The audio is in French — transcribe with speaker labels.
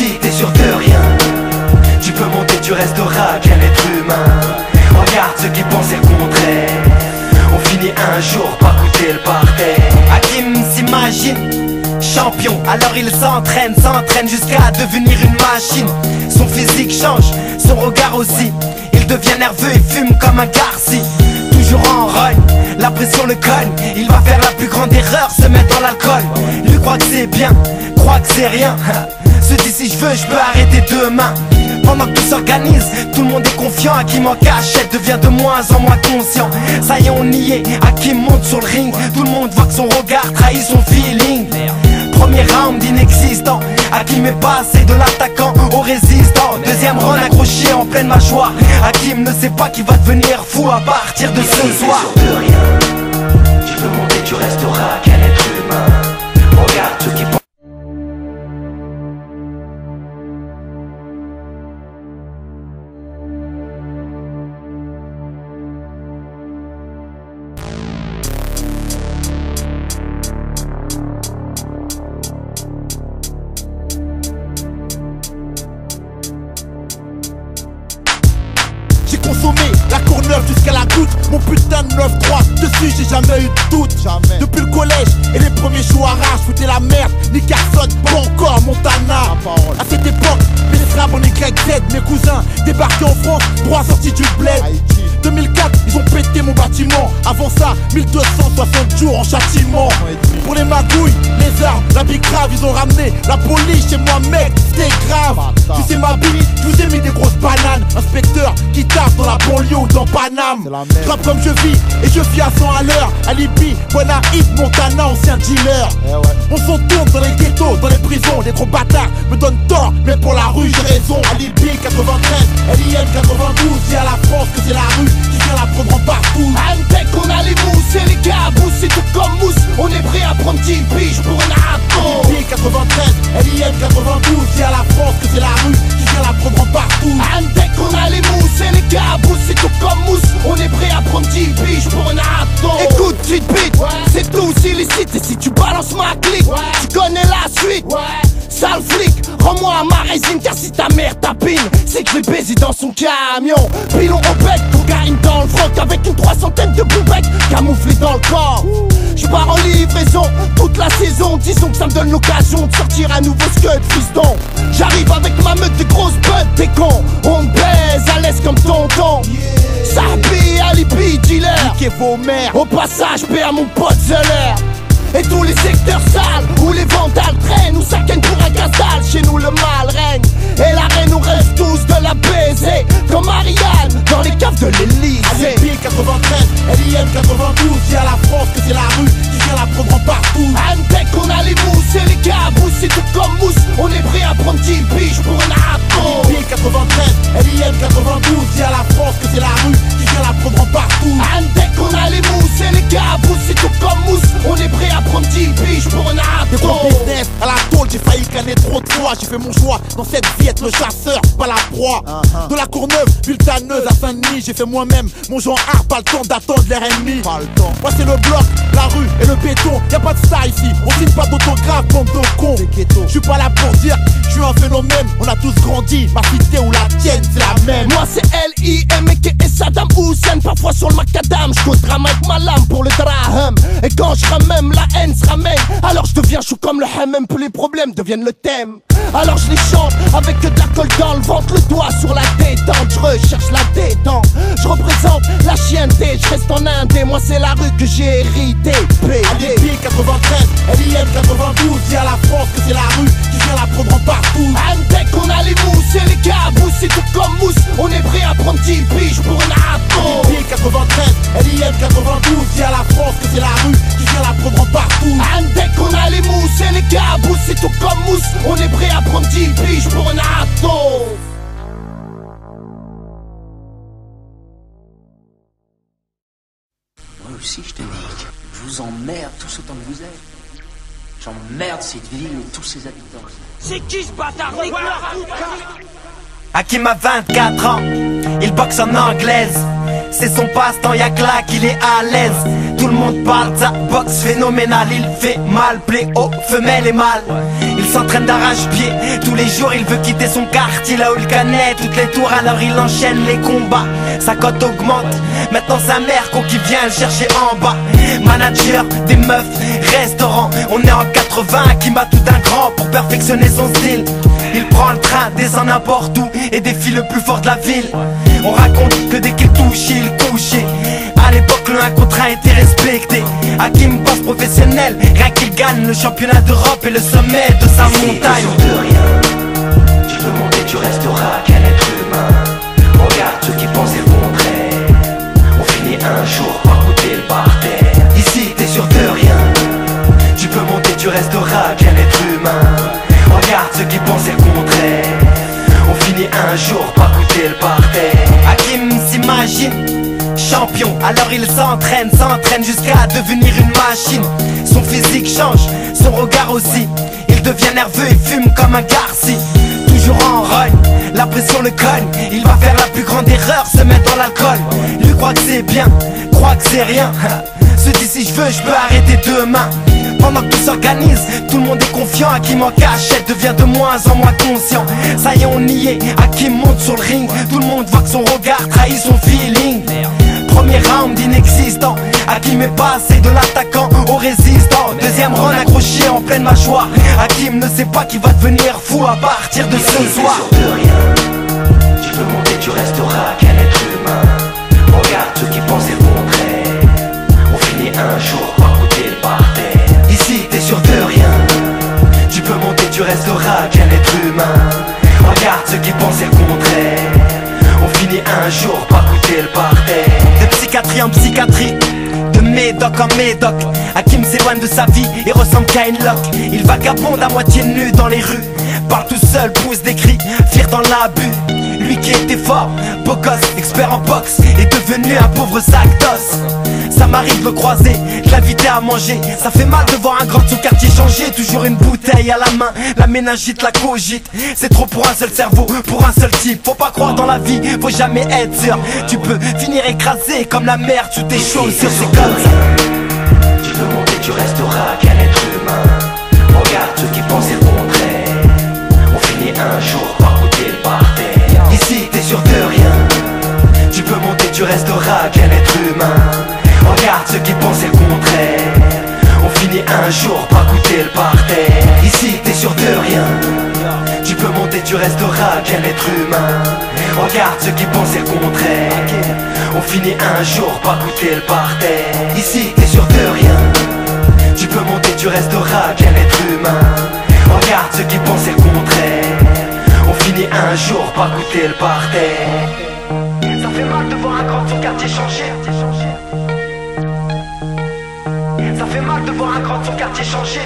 Speaker 1: si t'es sûr de rien. Tu peux monter, tu resteras qu'un être humain. Regarde ceux qui pensaient le contraire, on finit un jour par goûter le parterre. Hakim s'imagine champion, alors il s'entraîne jusqu'à devenir une machine. Son physique change, son regard aussi. Il devient nerveux et fume comme un garci. Toujours en rogne, la pression le cogne. Il va faire la plus grande erreur, se mettre dans l'alcool. Lui croit que c'est bien, croit que c'est rien. Se dit si je veux, je peux arrêter demain. Pendant que tout s'organise, tout le monde est confiant. Hakim en cachette devient de moins en moins conscient. Ça y est, on y est, Hakim monte sur le ring. Tout le monde voit que son regard trahit son feeling. Premier round inexistant, Hakim est passé de l'attaquant au résistant. Deuxième round accroché en pleine mâchoire. Hakim ne sait pas qu'il va devenir fou à partir de ce soir. De rien, tu peux monter, tu resteras qu'un être humain. Regarde ceux qui pensent.
Speaker 2: J'ai consommé la Courneuve jusqu'à la goutte. Mon putain de 9-3, dessus j'ai jamais eu de doute. Jamais. Depuis le collège et les premiers shows à rage, foutais la merde, ni Carson, pas encore Montana. À cette époque, mes frères en YZ, mes cousins débarquaient en France, droit sorti du bled. 2004, ils ont pété mon bâtiment. Avant ça, 1260 jours en châtiment. Pour les magouilles, les armes, la big grave, ils ont ramené la police chez moi, mec, c'était grave. Tu sais ma bille, je vous ai mis des grosses bananes. Inspecteur qui tape dans la banlieue ou dans Paname. Je rappe comme je vis et je vis à 100 à l'heure. Alibi, Bonahip, Montana, ancien dealer. On s'en tourne dans les ghettos, dans les prisons. Les gros bâtards me donnent tort, mais pour la rue j'ai raison. Alibi 93, LIM 92, dis à la France que c'est la rue qui vient la prendre en partout.
Speaker 3: Antec, on a les mousses et les cabous, c'est tout comme mousse. On est prêt à prendre 10 piges pour un arbre.
Speaker 2: Alibi 93, LIM 92, dis à la France que c'est la rue qui vient la prendre en partout.
Speaker 3: Antec, on a les mousses et les cabous, c'est tout comme mousse. On est prêt à prendre 10 piges pour un arbre. Écoute, petite bite, c'est tous illicite. Et si tu balances ma clique, tu connais la suite. Sale flic, rends-moi ma résine, car si ta mère tapine, c'est que je l'ai baisé dans son camion. Pilon au bec, cocaïne dans le froc, avec une 300 de boubettes camouflées dans le corps. Je pars en livraison toute la saison, disons que ça me donne l'occasion de sortir un nouveau scud, fiston. J'arrive avec ma meute de grosses buttes, t'es con, on me baise à l'aise comme tonton. Sahabi, alibi, dealer,
Speaker 2: niquez vos mères.
Speaker 3: au passage, paie à mon pote Zeller. Et tous les secteurs sales où les vandales traînent, où ça gagne pour un gazal, chez nous le mal règne. Et la reine nous rêve tous de la baiser, comme Marianne dans les caves de l'Élysée.
Speaker 2: Alibi 93, LIM 92, dis à la France que c'est la rue qui vient la prendre en partout.
Speaker 3: Antec, on a les mousses et les cabous, c'est tout comme mousse. On est prêt à prendre 10 piges pour un arbre.
Speaker 2: Alibi 93, LIM 92, dis à la France que c'est la rue qui vient la prendre en partout.
Speaker 3: Antec, on a les mousses et les cabous, c'est tout comme mousse. On est prêt à prendre 10 piges pour un
Speaker 2: Des gros
Speaker 3: arbre.
Speaker 2: business à la tôle, j'ai failli canner trop de fois. J'ai fait mon choix dans cette vie, être le chasseur, pas la proie. De la Courneuve, Vultaneuse à Saint-Denis, j'ai fait moi-même mon genre art, pas le temps d'attendre l'RMI. Moi c'est le bloc, la rue et le béton, y'a pas de ça ici, on signe pas d'autographe, bande de cons. Je suis pas là pour dire, je suis un phénomène, on a tous grandi, ma cité ou la tienne c'est la même.
Speaker 3: Moi c'est L.I.M. et Saddam Hussein. Parfois sur le macadam, je drame avec ma lame pour le draham. Et quand je ramène, la haine se ramène. Alors je deviens chou comme le hammam, plus les problèmes deviennent le thème. Alors je les chante avec que de l'alcool dans le ventre, le doigt sur la détente. Je recherche la détente, je représente la chienneté, je reste en indé. Moi c'est la rue que j'ai hérité.
Speaker 2: Alibi 93, LIM 92, dis à la France que c'est la rue qui vient la prendre en partout.
Speaker 3: Antec, on a les mousses et les cabous, c'est tout comme mousse. On est prêt à prendre 10 piges pour un arbre.
Speaker 2: Alibi 93, LIM 92, dis à la France que c'est la rue qui vient la prendre en partout.
Speaker 3: Antec, on a les mousses et les cabous, c'est tout comme mousse. On est prêt à prendre 10 piges pour un arbre.
Speaker 4: Moi aussi je te nique. Je vous emmerde tous autant que vous êtes. J'emmerde cette ville et tous ses habitants.
Speaker 3: C'est qui ce bâtard?
Speaker 1: Hakim a 24 ans, il boxe en anglaise. c'est son passe-temps, y'a que là qu'il est à l'aise. Tout le monde parle de sa boxe phénoménale. Il fait mal, plaît aux femelles et mâles. Il s'entraîne d'arrache-pied, tous les jours il veut quitter son quartier. Là où il connaît toutes les tours, alors il enchaîne les combats. Sa cote augmente, maintenant sa mère qui vient le chercher en bas. Manager des meufs, restaurant. On est en 80, qui bat tout un grand pour perfectionner son style. Il prend le train, descend n'importe où et défie le plus fort de la ville. On raconte que dès qu'il touche, il couchait. À l'époque, le 1 contre 1 était respecté. Hakim boss professionnel, rien qu'il gagne le championnat d'Europe et le sommet de sa montagne.
Speaker 5: De rien, tu peux monter, tu resteras qu'un être humain. Regarde ceux qui pensent le contraire. On finit un jour par goûter le parterre.
Speaker 1: Ici, t'es sûr de rien. Tu peux monter, tu resteras qu'un être humain. Regarde ceux qui pensent le contraire. On finit un jour par goûter le parterre. Hakim s'imagine champion, alors il s'entraîne jusqu'à devenir une machine. Son physique change, son regard aussi. Il devient nerveux et fume comme un garci. Toujours en rogne, la pression le cogne. Il va faire la plus grande erreur, se mettre dans l'alcool. Lui croit que c'est bien, croit que c'est rien. Se dit si je veux, je peux arrêter demain. Pendant que tout s'organise, tout le monde est confiant. Hakim en cachette devient de moins en moins conscient. Ça y est, on y est, Hakim monte sur le ring. Tout le monde voit que son regard trahit son feeling. Premier round inexistant, Hakim est passé de l'attaquant au résistant. Deuxième round accroché en pleine mâchoire. Hakim ne sait pas qu'il va devenir fou à partir de ce soir.
Speaker 5: Sûr de rien, tu peux monter, tu resteras qu'un être humain. Regarde ceux qui pensent le contraire. On finit un jour par goûter le parterre.
Speaker 1: Ici t'es sûr de rien. Tu peux monter, tu resteras qu'un être humain. Regarde ceux qui pensent le contraire. On finit un jour par goûter le parterre. De psychiatrie en psychiatrie, de médoc en médoc, Hakim s'éloigne de sa vie et ressemble qu'à une loque. Il vagabonde à moitié nu dans les rues, parle tout seul, pousse des cris, fier dans l'abus. Lui qui était fort, beau gosse, expert en boxe, est devenu un pauvre sac d'os. Ça m'arrive de le croiser, de l'inviter à manger. Ça fait mal de voir un grand de son quartier changer. Toujours une bouteille à la main, la méningite, la cogite. C'est trop pour un seul cerveau, pour un seul type. Faut pas croire dans la vie, faut jamais être sûr. Tu peux finir écrasé comme la merde sous tes chaussures. C'est comme ça.
Speaker 5: Tu peux monter, tu resteras qu'un être humain. Regarde ceux qui pensent le contraire. On finit un jour par goûter le parterre.
Speaker 1: Ici t'es sûr de rien. Tu peux monter, tu resteras qu'un être humain. Regarde ceux qui pensent le contraire. On finit un jour par goûter le parterre. Ici t'es sûr de rien. Tu peux monter, tu resteras qu'un être humain. Regarde ceux qui pensent le contraire. On finit un jour par goûter le parterre. Ici t'es sûr de rien. Tu peux monter, tu resteras qu'un être humain. Regarde ceux qui pensent le contraire. On finit un jour par goûter le parterre. Ça fait mal de voir un grand de son quartier changer. Ça fait mal de voir un grand de son quartier changer.